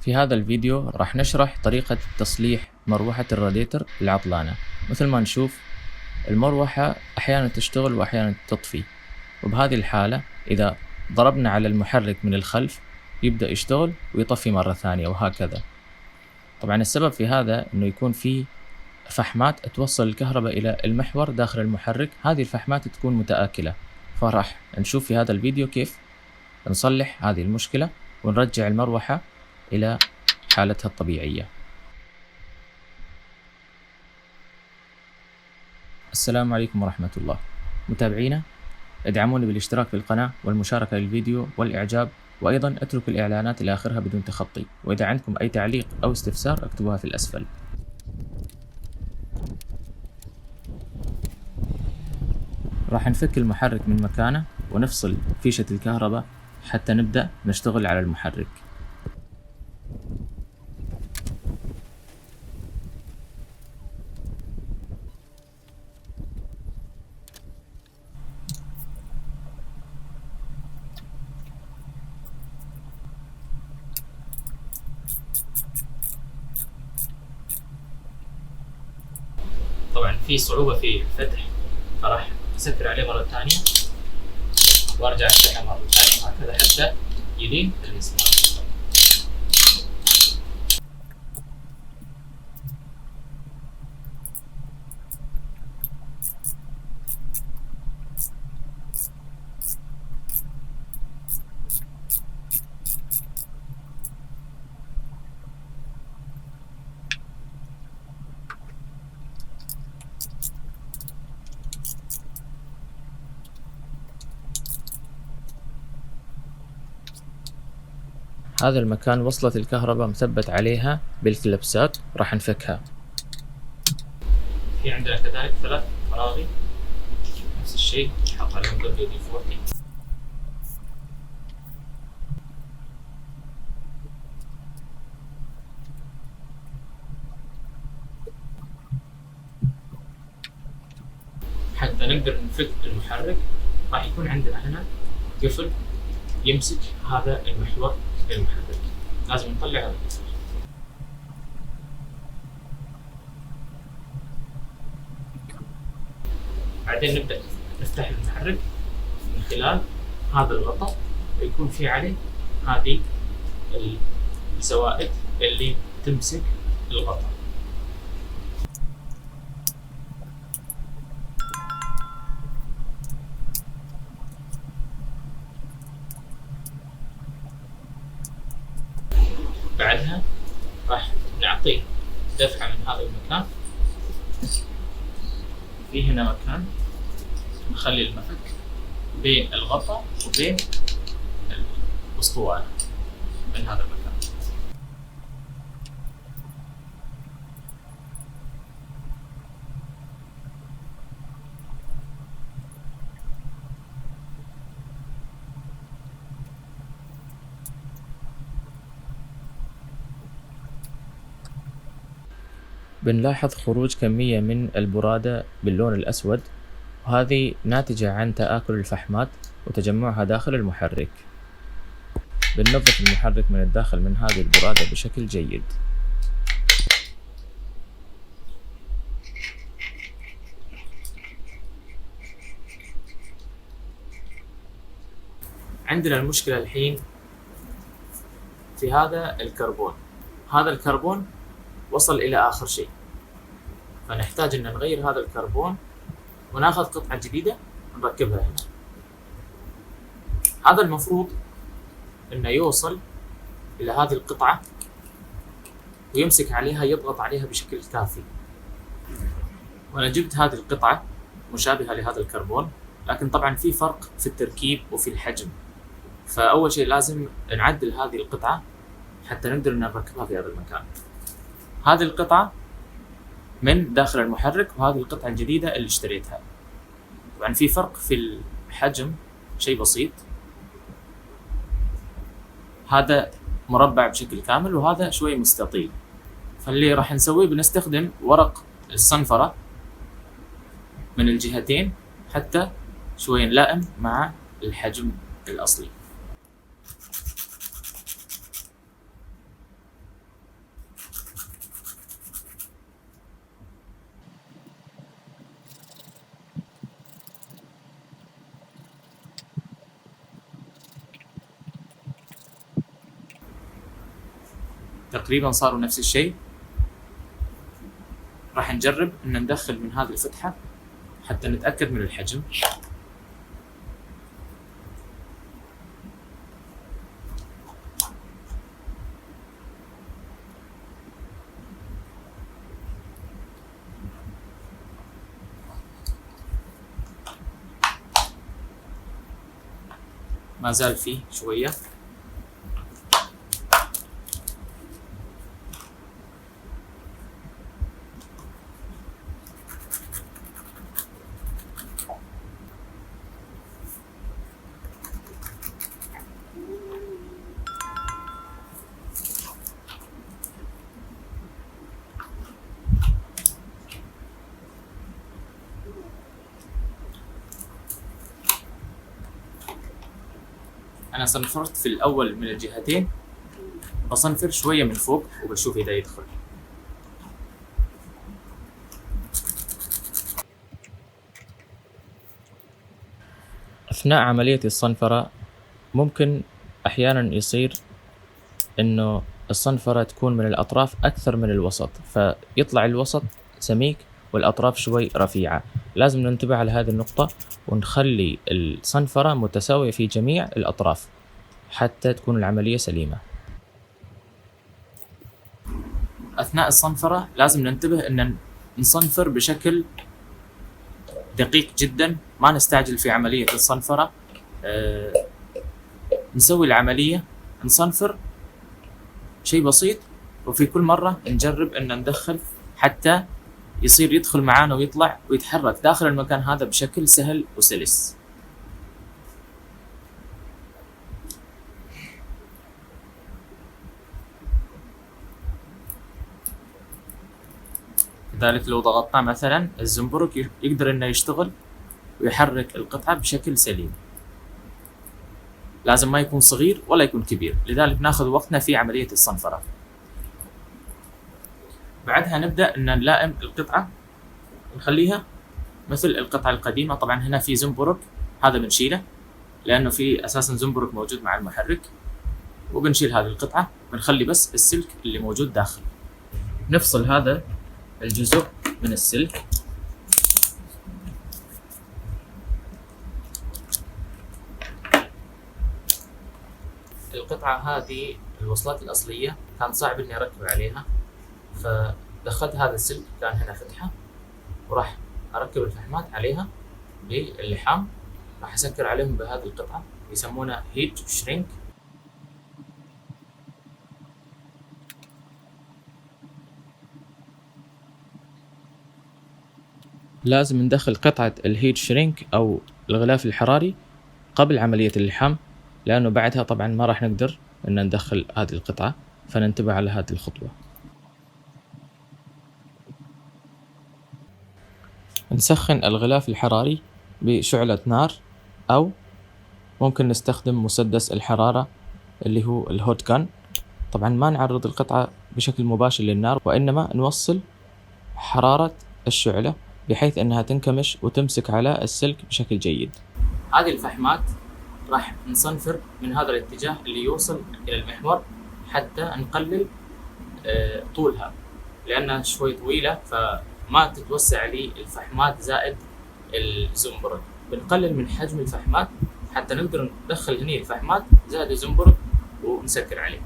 في هذا الفيديو راح نشرح طريقة تصليح مروحة الراديتر العطلانة. مثل ما نشوف المروحة أحيانا تشتغل وأحيانا تطفي، وبهذه الحالة إذا ضربنا على المحرك من الخلف يبدأ يشتغل ويطفي مرة ثانية وهكذا. طبعا السبب في هذا أنه يكون في فحمات توصل الكهرباء إلى المحور داخل المحرك، هذه الفحمات تكون متآكلة، فراح نشوف في هذا الفيديو كيف نصلح هذه المشكلة ونرجع المروحة إلى حالتها الطبيعية. السلام عليكم ورحمة الله. متابعينا، ادعموني بالاشتراك في القناة والمشاركة للفيديو والإعجاب، وأيضا اتركوا الإعلانات إلى آخرها بدون تخطي، وإذا عندكم أي تعليق أو استفسار اكتبوها في الأسفل. راح نفك المحرك من مكانه ونفصل فيشة الكهرباء حتى نبدأ نشتغل على المحرك. طبعا في صعوبة في الفتح، فراح أسكر عليه مرة ثانية وارجع افتحه مرة ثانية وهكذا حتى يلين المسمار. هذا المكان وصلة الكهرباء مثبت عليها بالكلبسات، راح نفكها. في عندنا كذلك 3 فراغي نفس الشيء نحط عليهم WD-40. حتى نقدر نفك المحرك راح يكون عندنا هنا قفل يمسك هذا المحور للمحرك، لازم نطلع هذا القفل. بعدين نبدأ نفتح المحرك من خلال هذا الغطاء، ويكون في عليه هذه الزوائد اللي تمسك الغطاء. بعدها راح نعطيه دفعة من هذا المكان. في هنا مكان نخلي المفك بين الغطاء وبين الأسطوانة من هذا المكان. بنلاحظ خروج كمية من البرادة باللون الأسود، وهذه ناتجة عن تآكل الفحمات وتجمعها داخل المحرك. بننظف المحرك من الداخل من هذه البرادة بشكل جيد. عندنا المشكلة الحين في هذا الكربون. هذا الكربون وصل إلى آخر شيء، فنحتاج أن نغير هذا الكربون وناخذ قطعة جديدة نركبها هنا. هذا المفروض أنه يوصل إلى هذه القطعة ويمسك عليها، يضغط عليها بشكل كافي. وأنا جبت هذه القطعة مشابهة لهذا الكربون، لكن طبعا في فرق في التركيب وفي الحجم، فأول شيء لازم نعدل هذه القطعة حتى نقدر نركبها في هذا المكان. هذه القطعة من داخل المحرك، وهذه القطعة الجديدة اللي اشتريتها. طبعا في فرق في الحجم شيء بسيط، هذا مربع بشكل كامل وهذا شوي مستطيل. فاللي راح نسويه بنستخدم ورق الصنفرة من الجهتين حتى شوي نلائم مع الحجم الأصلي. تقريبا صاروا نفس الشيء. راح نجرب ان ندخل من هذه الفتحة حتى نتأكد من الحجم. ما زال فيه شوية. أنا صنفرت في الأول من الجهتين، بصنفر شوية من فوق وبشوف إذا يدخل. أثناء عملية الصنفرة ممكن أحيانا يصير إنه الصنفرة تكون من الأطراف أكثر من الوسط، فيطلع الوسط سميك والأطراف شوي رفيعة. لازم ننتبه على هذه النقطة ونخلي الصنفرة متساوية في جميع الأطراف حتى تكون العملية سليمة. أثناء الصنفرة لازم ننتبه أن نصنفر بشكل دقيق جدا، ما نستعجل في عملية الصنفرة. نسوي العملية، نصنفر شيء بسيط، وفي كل مرة نجرب أن ندخل حتى يصير يدخل معانا ويطلع ويتحرك داخل المكان هذا بشكل سهل وسلس. لذلك لو ضغطنا مثلا الزنبرك يقدر انه يشتغل ويحرك القطعة بشكل سليم. لازم ما يكون صغير ولا يكون كبير، لذلك ناخذ وقتنا في عملية الصنفرة. بعدها نبدأ ان نلائم القطعة، نخليها مثل القطعة القديمة. طبعا هنا في زنبرك، هذا بنشيله لانه في اساسا زنبرك موجود مع المحرك، وبنشيل هذه القطعة، بنخلي بس السلك اللي موجود داخل. نفصل هذا الجزء من السلك. القطعة هذه الوصلات الأصلية كان صعب إني أركب عليها، فدخلت هذا السلك، كان هنا فتحة، وراح أركب الفحمات عليها باللحام. راح أسكر عليهم بهذه القطعة يسمونها هيت شرينك. لازم ندخل قطعة الهيت شرينك أو الغلاف الحراري قبل عملية اللحام، لأنه بعدها طبعا ما راح نقدر أن ندخل هذه القطعة، فننتبه على هذه الخطوة. نسخن الغلاف الحراري بشعلة نار، أو ممكن نستخدم مسدس الحرارة اللي هو الهوت جان. طبعا ما نعرض القطعة بشكل مباشر للنار، وإنما نوصل حرارة الشعلة بحيث أنها تنكمش وتمسك على السلك بشكل جيد. هذه الفحمات راح نصنفر من هذا الاتجاه اللي يوصل إلى المحور حتى نقلل طولها، لأنها شوي طويلة فما تتوسع لي الفحمات زائد الزنبرك. بنقلل من حجم الفحمات حتى نقدر ندخل هني الفحمات زائد الزنبرك ونسكر عليه.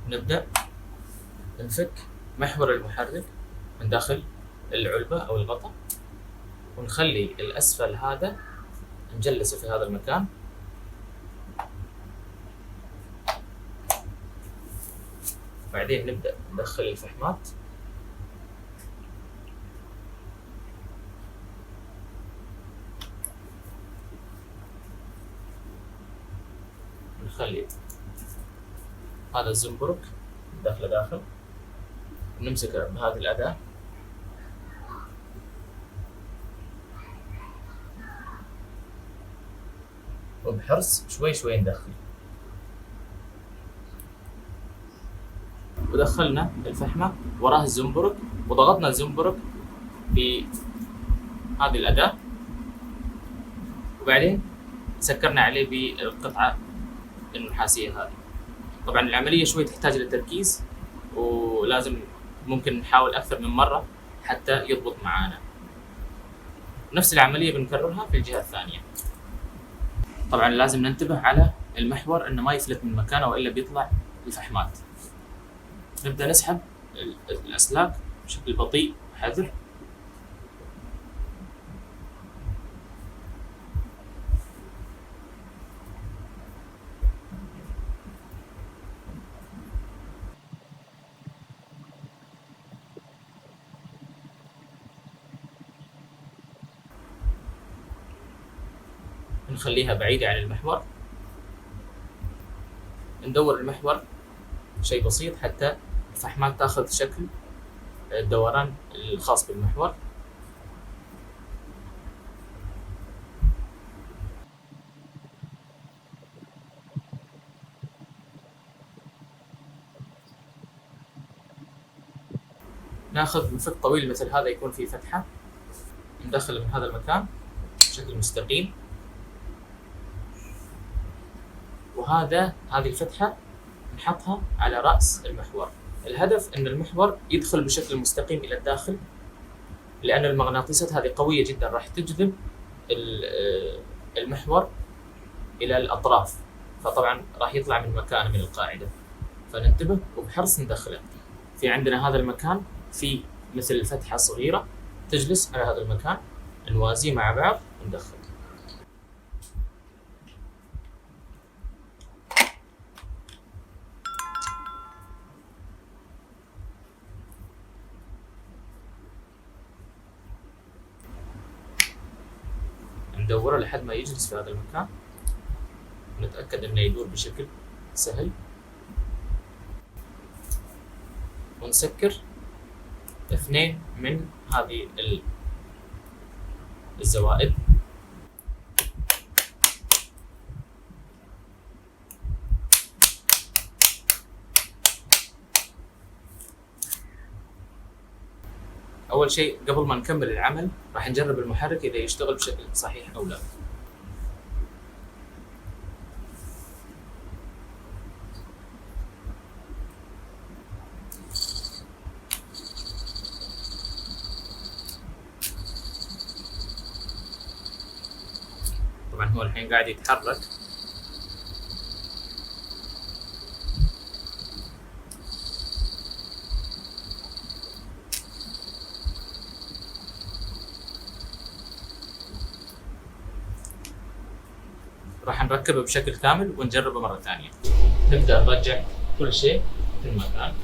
نبدأ نفك محور المحرك من داخل العلبة أو الغطاء، ونخلي الأسفل هذا نجلسه في هذا المكان. بعدين نبدأ ندخل الفحمات، نخلي هذا الزنبرك داخل ونمسكه بهذه الأداة. وبحرص شوي شوي ندخل. ودخلنا الفحمة وراها الزنبرك، وضغطنا الزنبرك بهذه الأداة، وبعدين سكرنا عليه بالقطعة النحاسية هذه. طبعا العملية شوي تحتاج للتركيز، ولازم ممكن نحاول أكثر من مرة حتى يضبط معانا. نفس العملية بنكررها في الجهة الثانية. طبعا لازم ننتبه على المحور انه ما يفلت من مكانه والا بيطلع الفحمات. نبدأ نسحب الأسلاك بشكل بطيء وحذر. نخليها بعيدة عن المحور. ندور المحور شيء بسيط حتى الفحمات تاخذ شكل الدوران الخاص بالمحور. ناخذ مفك طويل مثل هذا يكون فيه فتحة، ندخله من هذا المكان بشكل مستقيم، وهذه الفتحة نحطها على رأس المحور. الهدف ان المحور يدخل بشكل مستقيم الى الداخل، لان المغناطيسات هذه قوية جدا راح تجذب المحور الى الاطراف، فطبعا راح يطلع من مكانه من القاعدة، فننتبه وبحرص ندخله. في عندنا هذا المكان في مثل فتحة صغيرة تجلس على هذا المكان، نوازيه مع بعض وندخل. ندوره لحد ما يجلس في هذا المكان، ونتأكد انه يدور بشكل سهل، ونسكر 2 من هذه الزوائد. أول شيء قبل ما نكمل العمل راح نجرب المحرك إذا يشتغل بشكل صحيح أو لا. طبعا هو الحين قاعد يتحرك، راح نركبه بشكل كامل ونجربه مرة ثانية. نبدأ نرجع كل شيء مثل ما كان.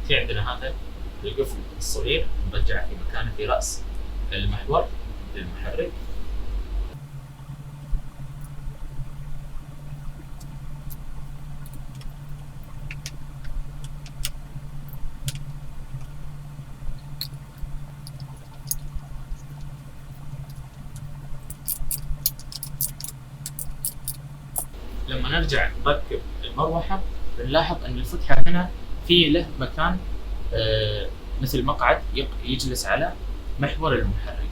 في عندنا هذا القفل الصغير نرجعه في مكانه في رأس المحور للمحرك. لما نرجع نركب المروحة بنلاحظ أن الفتحة هنا في له مكان مثل مقعد يجلس على محور المحرك،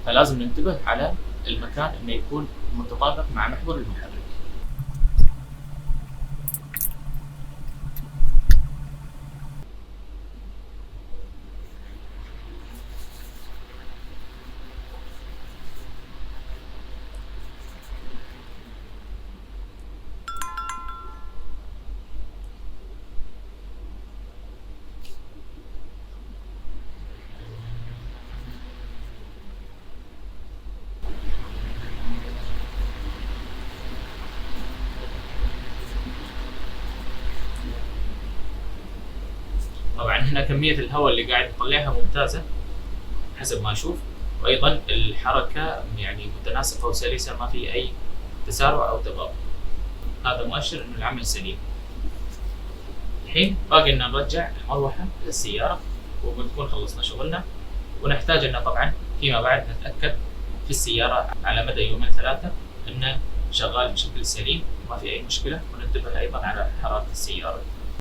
فلازم ننتبه على المكان انه يكون متطابق مع محور المحرك. احنا كمية الهواء اللي قاعد نطلعها ممتازة حسب ما اشوف، وايضا الحركة يعني متناسقة وسلسة، ما في اي تسارع او تباطؤ. هذا مؤشر انه العمل سليم. الحين باقي لنا نرجع المروحة للسيارة وبنكون خلصنا شغلنا، ونحتاج انه طبعا فيما بعد نتأكد في السيارة على مدى يومين ثلاثة انه شغال بشكل سليم وما في اي مشكلة، وننتبه ايضا على حرارة السيارة.